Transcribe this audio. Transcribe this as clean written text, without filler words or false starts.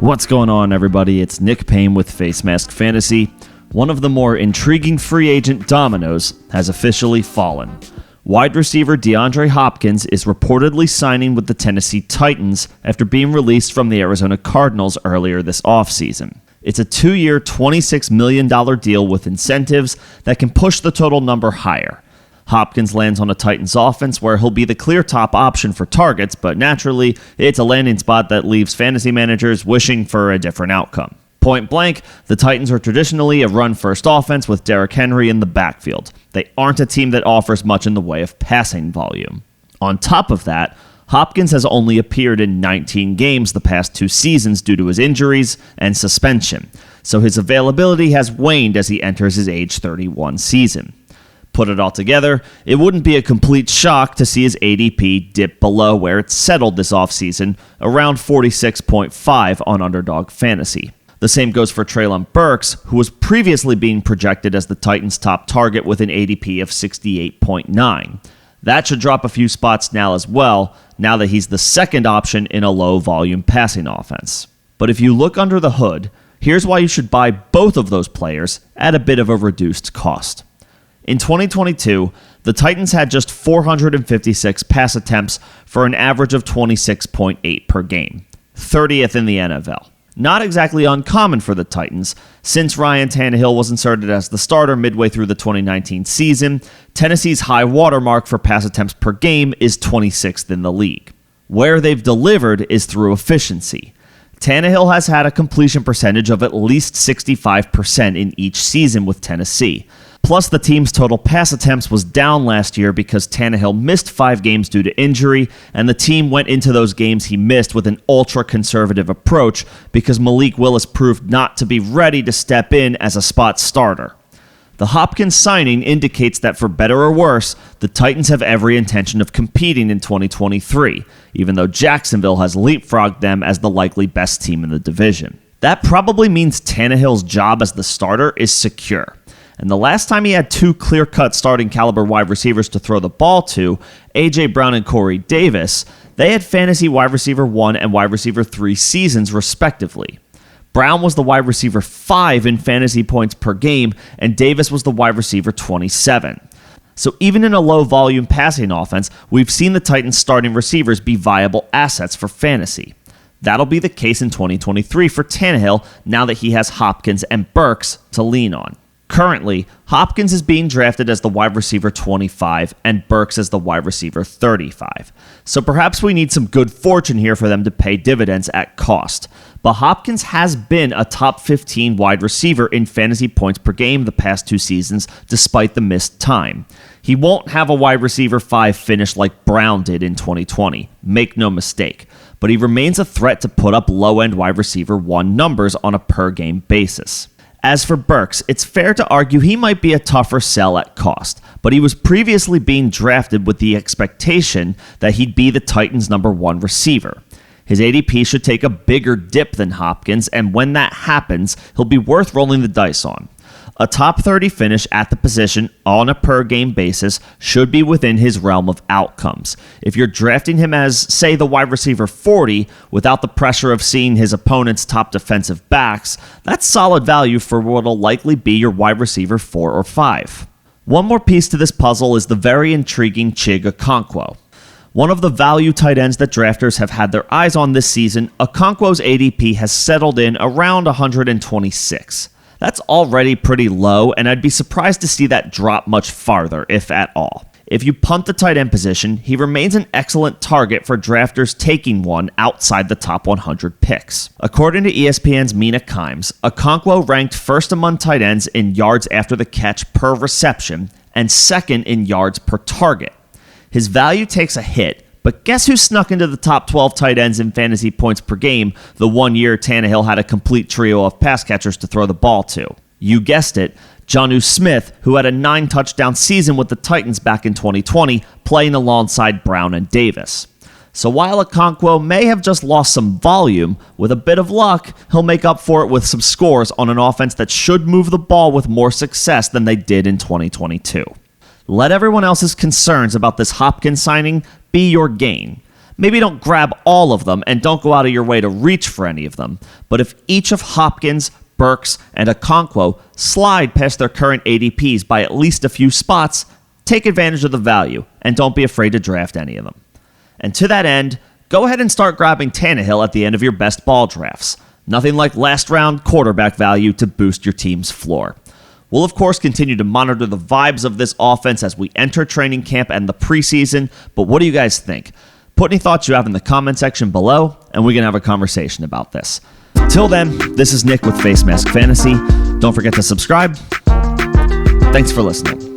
What's going on, everybody? It's Nick Payne with Facemask Fantasy. One of the more intriguing free agent dominoes has officially fallen. Wide receiver DeAndre Hopkins is reportedly signing with the Tennessee Titans after being released from the Arizona Cardinals earlier this offseason. It's a 2-year, $26 million deal with incentives that can push the total number higher. Hopkins lands on a Titans offense where he'll be the clear top option for targets, but naturally, it's a landing spot that leaves fantasy managers wishing for a different outcome. Point blank, the Titans are traditionally a run-first offense with Derrick Henry in the backfield. They aren't a team that offers much in the way of passing volume. On top of that, Hopkins has only appeared in 19 games the past 2 seasons due to his injuries and suspension, so his availability has waned as he enters his age 31 season. Put it all together, it wouldn't be a complete shock to see his ADP dip below where it's settled this offseason, around 46.5 on Underdog Fantasy. The same goes for Treylon Burks, who was previously being projected as the Titans' top target with an ADP of 68.9. That should drop a few spots now as well, now that he's the second option in a low-volume passing offense. But if you look under the hood, here's why you should buy both of those players at a bit of a reduced cost. In 2022, the Titans had just 456 pass attempts for an average of 26.8 per game, 30th in the NFL. Not exactly uncommon for the Titans. Since Ryan Tannehill was inserted as the starter midway through the 2019 season, Tennessee's high watermark for pass attempts per game is 26th in the league. Where they've delivered is through efficiency. Tannehill has had a completion percentage of at least 65% in each season with Tennessee. Plus, the team's total pass attempts was down last year because Tannehill missed 5 games due to injury, and the team went into those games he missed with an ultra-conservative approach because Malik Willis proved not to be ready to step in as a spot starter. The Hopkins signing indicates that for better or worse, the Titans have every intention of competing in 2023, even though Jacksonville has leapfrogged them as the likely best team in the division. That probably means Tannehill's job as the starter is secure. And the last time he had 2 clear-cut starting caliber wide receivers to throw the ball to, A.J. Brown and Corey Davis, they had fantasy wide receiver 1 and wide receiver 3 seasons respectively. Brown was the wide receiver 5 in fantasy points per game, and Davis was the wide receiver 27. So even in a low-volume passing offense, we've seen the Titans' starting receivers be viable assets for fantasy. That'll be the case in 2023 for Tannehill now that he has Hopkins and Burks to lean on. Currently, Hopkins is being drafted as the wide receiver 25 and Burks as the wide receiver 35. So perhaps we need some good fortune here for them to pay dividends at cost. But Hopkins has been a top 15 wide receiver in fantasy points per game the past 2 seasons despite the missed time. He won't have a wide receiver 5 finish like Brown did in 2020, make no mistake. But he remains a threat to put up low-end wide receiver 1 numbers on a per-game basis. As for Burks, it's fair to argue he might be a tougher sell at cost, but he was previously being drafted with the expectation that he'd be the Titans' number 1 receiver. His ADP should take a bigger dip than Hopkins, and when that happens, he'll be worth rolling the dice on. A top 30 finish at the position on a per-game basis should be within his realm of outcomes. If you're drafting him as, say, the wide receiver 40, without the pressure of seeing his opponent's top defensive backs, that's solid value for what'll likely be your wide receiver 4 or 5. One more piece to this puzzle is the very intriguing Chig Okonkwo. One of the value tight ends that drafters have had their eyes on this season, Okonkwo's ADP has settled in around 126. That's already pretty low, and I'd be surprised to see that drop much farther, if at all. If you punt the tight end position, he remains an excellent target for drafters taking one outside the top 100 picks. According to ESPN's Mina Kimes, Okonkwo ranked first among tight ends in yards after the catch per reception and second in yards per target. His value takes a hit, but guess who snuck into the top 12 tight ends in fantasy points per game the 1 year Tannehill had a complete trio of pass catchers to throw the ball to? You guessed it, Jonnu Smith, who had a 9-touchdown season with the Titans back in 2020, playing alongside Brown and Davis. So while Okonkwo may have just lost some volume, with a bit of luck, he'll make up for it with some scores on an offense that should move the ball with more success than they did in 2022. Let everyone else's concerns about this Hopkins signing be your gain. Maybe don't grab all of them and don't go out of your way to reach for any of them. But if each of Hopkins, Burks, and Okonkwo slide past their current ADPs by at least a few spots, take advantage of the value and don't be afraid to draft any of them. And to that end, go ahead and start grabbing Tannehill at the end of your best ball drafts. Nothing like last round quarterback value to boost your team's floor. We'll, of course, continue to monitor the vibes of this offense as we enter training camp and the preseason, but what do you guys think? Put any thoughts you have in the comment section below, and we can have a conversation about this. Till then, this is Nick with Facemask Fantasy. Don't forget to subscribe. Thanks for listening.